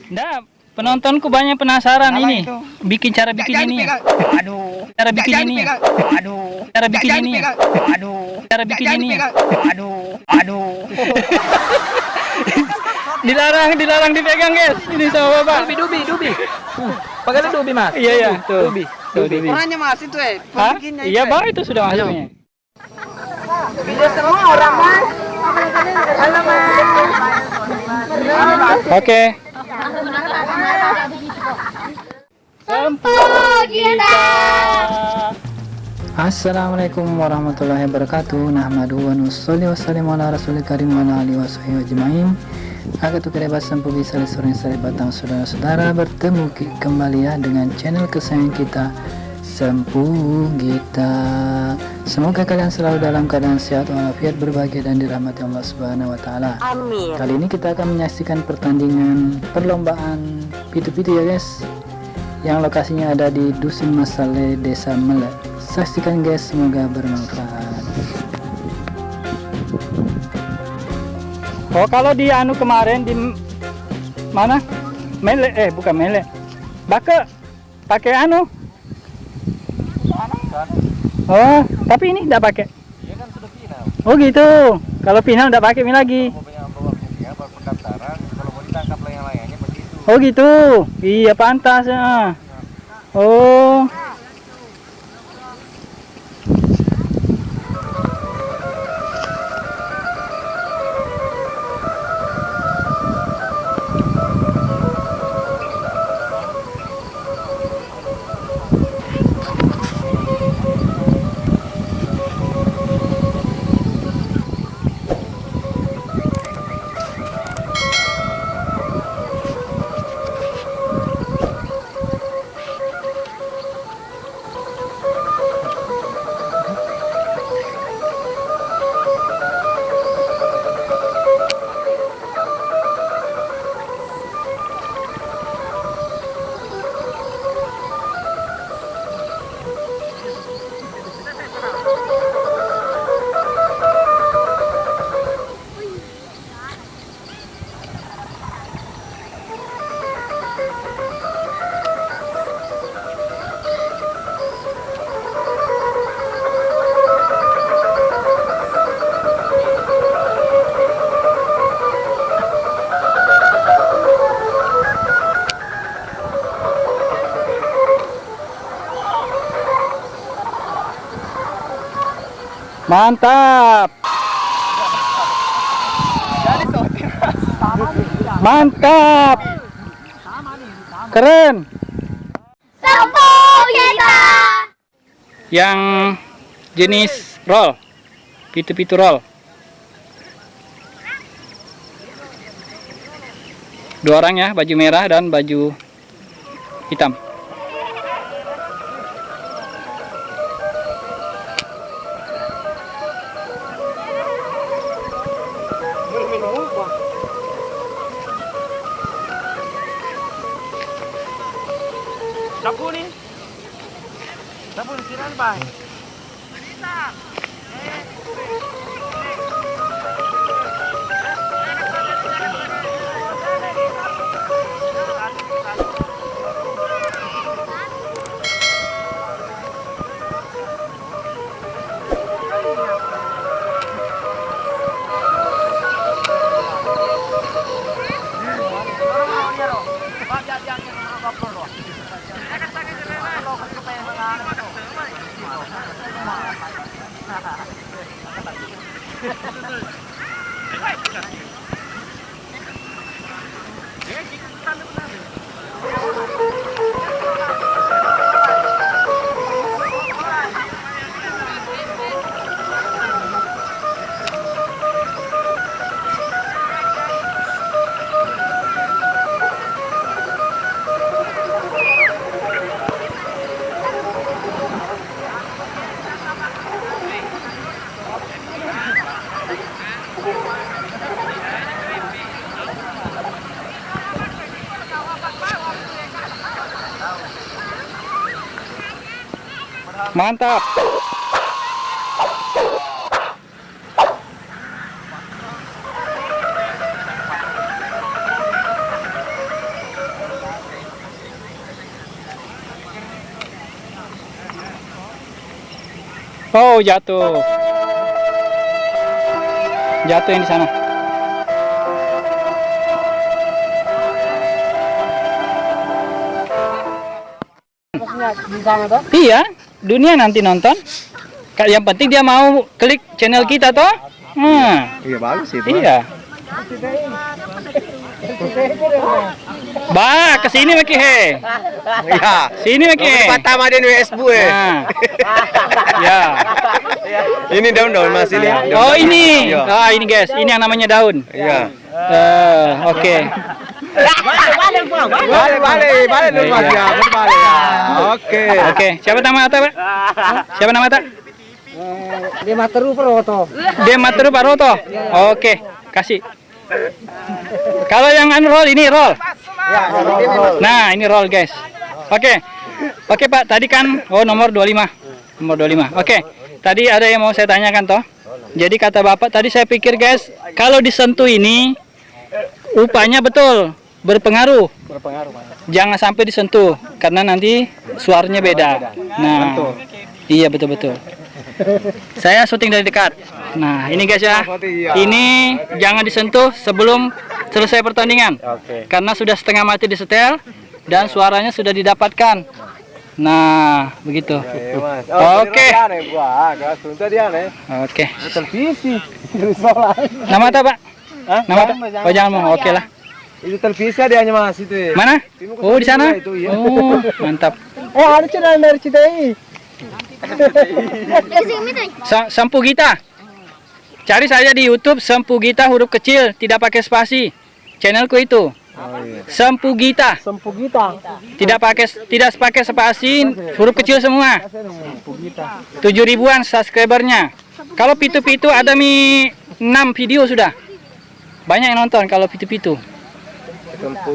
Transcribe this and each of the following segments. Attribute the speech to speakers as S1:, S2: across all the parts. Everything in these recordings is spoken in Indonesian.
S1: Nggak, penontonku banyak penasaran ini. Bikin cara bikin ini.
S2: Aduh.
S1: Cara bikin ini.
S2: Aduh.
S1: Cara bikin ini.
S2: Aduh.
S1: Cara bikin ini.
S2: Aduh. Aduh.
S1: Dilarang dipegang, guys. Ini sama Bapak.
S3: Dubi. Pakai dubi, Mas.
S1: Iya, iya, tuh.
S3: Dubi.
S2: Orangnya Mas itu
S1: Hah?
S2: pembikinnya
S1: Iya,
S2: itu,
S1: Bang, itu sudah masuknya.
S2: Video semua orang Mas. Halo Mas.
S1: Oke. Assalamualaikum warahmatullahi wabarakatuh. Nahmaduhu wa nusalli wa sallimu ala rasulil karim wa ala alihi wa sahbihi ajmain. Agak tuh kerebat sempuh bisa sore batang saudara-saudara bertemu kembali ya dengan channel kesayangan kita Sempuh Gita. Semoga kalian selalu dalam keadaan sehat walafiat, berbahagia dan dirahmati Allah Subhanahu wa taala.
S2: Amin.
S1: Kali ini kita akan menyaksikan pertandingan perlombaan pitu-pitu ya guys, yang lokasinya ada di Dusun Masale, Desa Mele. Saksikan guys, semoga bermanfaat. Oh, kalau di anu kemarin di mana? Mele, bukan Mele. Bake pakai anu. Oh, tapi ini enggak pakai.
S3: Iya kan sudah final.
S1: Oh gitu. Kalau final enggak pakai ini lagi.
S3: Mau bawa buktinya baru pendaftaran, kalau mau ditangkap layang-layangnya begitu.
S1: Oh gitu. Iya pantas ya. Oh. Mantap. Mantap. Keren.
S4: Sempuh Gita.
S1: Yang jenis roll. Pitu-pitu roll. 2 orang ya, baju merah dan baju hitam.
S3: Dapur siran, Bang.
S1: Mantap. Oh, jatuh. Jatuh yang di sana.
S2: Di sana tuh.
S1: Iya, dunia nanti nonton. Yang penting dia mau klik channel kita toh. Nah,
S3: Iya bagus itu.
S1: iya. Bah, kesini Maki he.
S3: Iya.
S1: Sini Maki.
S3: Pertama dia nulis bu
S1: Nah. Ya.
S3: Ini daun-daun Mas ini.
S1: Oh, ini.
S3: Iya.
S1: Ah, ini guys, ini yang namanya daun.
S3: Iya.
S1: Oke.
S3: Balik dulu Mas ya. Balik ya. Oke.
S1: Oke, siapa nama Ata, Pak? Siapa nama Ata?
S2: Di Materu Proto.
S1: Dia Materu Pak Roto. Oke, kasih. Kalau yang roll ini roll. Nah, ini roll guys. Oke. Oke Pak, tadi kan nomor 25. Nomor 25. Oke. Tadi ada yang mau saya tanyakan toh. Jadi kata Bapak tadi saya pikir guys, kalau disentuh ini upahnya betul berpengaruh. Jangan sampai disentuh karena nanti suaranya beda. Nah, iya betul-betul. Saya syuting dari dekat. Nah, ini guys ya. Ini jangan disentuh sebelum selesai pertandingan. Karena sudah setengah mati disetel dan suaranya sudah didapatkan. Nah, begitu. Oke. Oke.
S3: Televisi.
S1: Nama apa, Pak? Nama apa? Oh, jangan mau. Oke lah.
S3: Itu televisi dia hanya Mas itu ya.
S1: Mana? Oh, di sana. Oh, mantap.
S2: Ada channel dari Cidayi.
S1: Sempu Gita. Cari saja di YouTube Sempu Gita huruf kecil, tidak pakai spasi. Channelku itu. Sempu Gita.
S2: Sempu Gita.
S1: Tidak pakai spasi, huruf kecil semua. 7.000-an subscribernya. Kalau pitu-pitu ada 6 video sudah. Banyak yang nonton kalau pitu-pitu.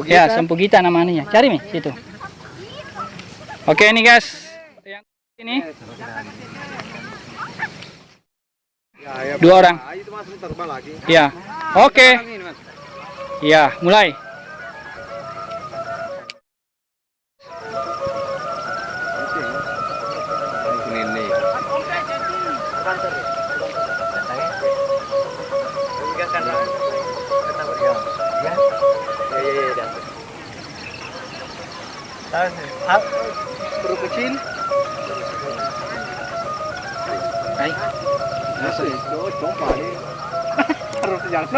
S1: Ya, Sempu Gita namanya. Cari nih situ. Oke, ini guys. Yang ini 2 orang. Ya. Oke. Ya, mulai.
S3: Huruf kecil.
S1: Baik.
S3: Harus jangan.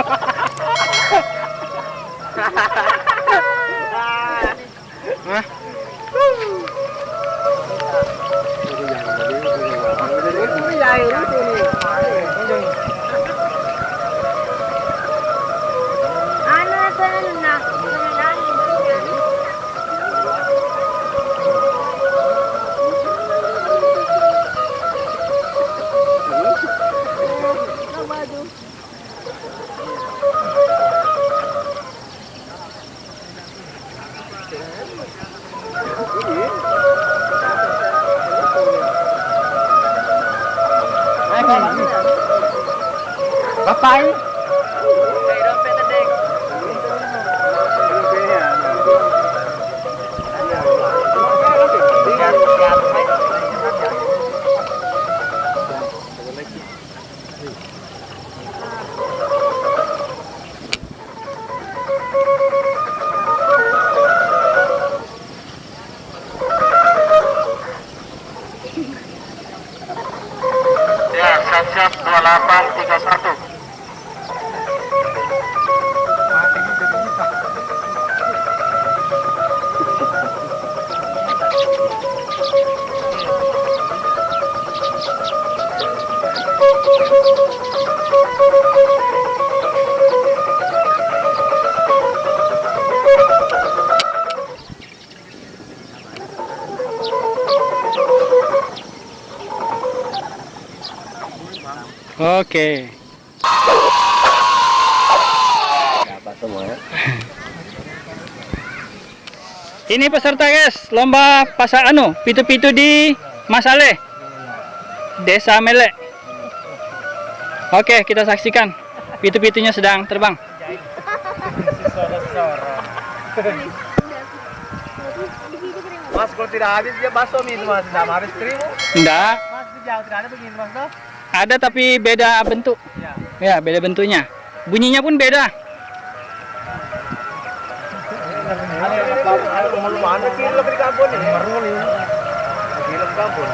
S2: Bapak.
S3: Ya, siap 2831.
S1: Oke. Ini peserta guys, lomba pasak pitu-pitu di Masale, Desa Mele. Oke, kita saksikan pitu-pitunya sedang terbang.
S3: Mas kalau tidak habis dia bakso nih Mas, tidak habis krim.
S1: Enggak,
S2: jauh tidak ada begini mas toh.
S1: Ada tapi beda bentuk. Ya, beda bentuknya. Bunyinya pun beda.
S3: Mana kilo di kampung ini? Maruli. Kilo di kampung.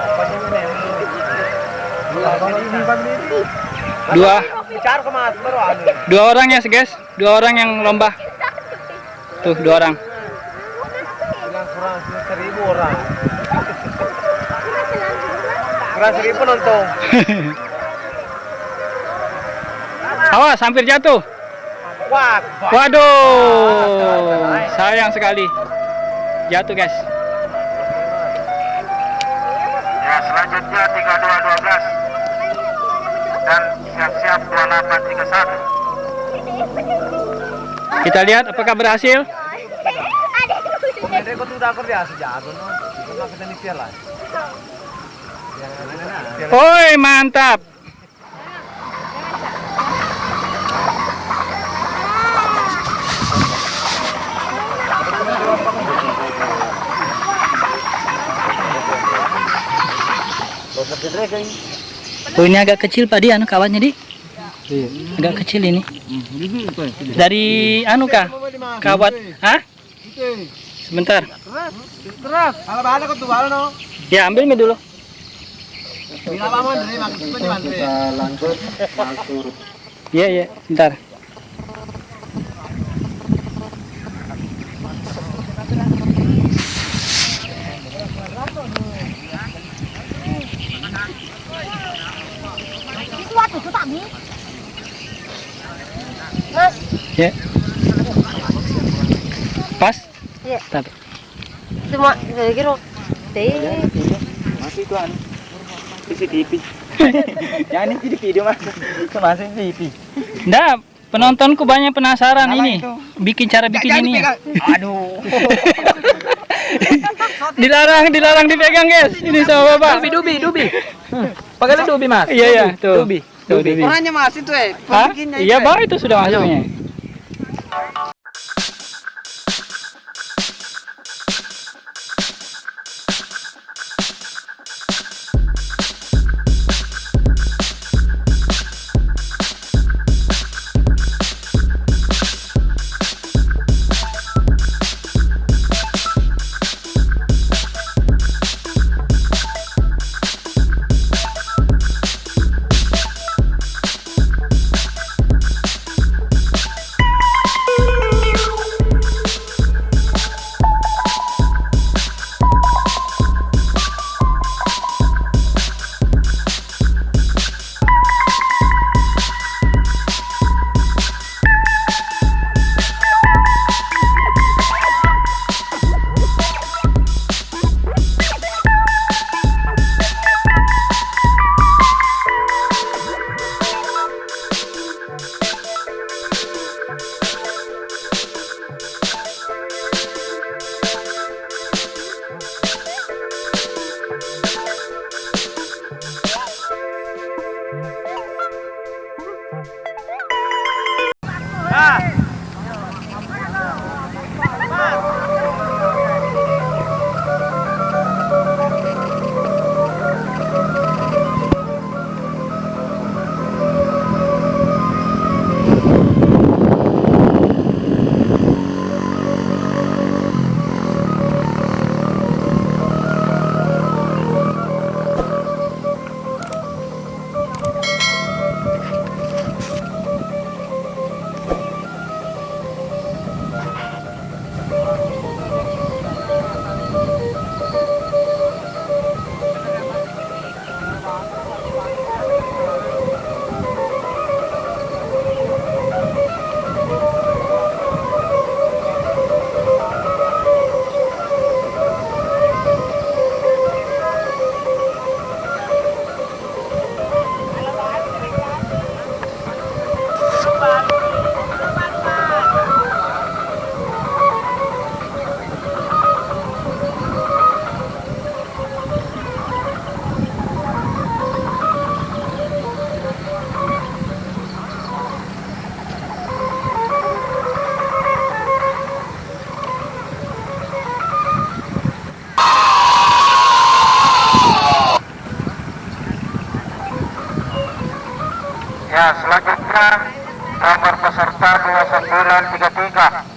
S3: Bicara ke mas baru anu.
S1: 2 orang ya guys, 2 orang yang lomba. Tuh 2 orang.
S3: Kurang 1.000 orang. Kurang 1.000 nonton.
S1: Awas, hampir jatuh.
S3: Wah.
S1: Waduh, sayang sekali. Jatuh guys.
S3: Ya selanjutnya 3212 dan siap-siap 2831.
S1: Kita lihat apakah berhasil.
S3: Pemede ko tuh udah kerja sejago no. Itu kita nih piala.
S1: Oi, mantap. Oh, ini agak kecil Pak Di, anu kawatnya Di. Agak kecil ini. Dari anu kah? Kawat. Hah? Sebentar.
S2: Terus. Kalau bahala ko tuh bahala no.
S1: Ya, ambil mie dulu.
S2: Bila apa mau dari makin cepat mantri.
S3: Lanjut masuk.
S1: Iya, iya, bentar.
S4: Mas,
S1: Ya. Pas?
S4: Iya.
S1: Tapi.
S4: cuma kira
S3: Masih itu anu. CCTV. Ya ini jadi video mas. Masih CCTV.
S1: Nggak, penontonku banyak penasaran ini. Bikin cara bikin ini.
S3: Aduh.
S1: Dilarang dipegang guys. Ini sama Bapak.
S2: Dubi. Pakai dubi mas.
S1: Iya, iya, tuh. Dubi.
S2: Orangnya mas itu
S1: Hah? Iya, Bang, itu sudah masuknya.
S5: Ya, selanjutnya nomor peserta 2933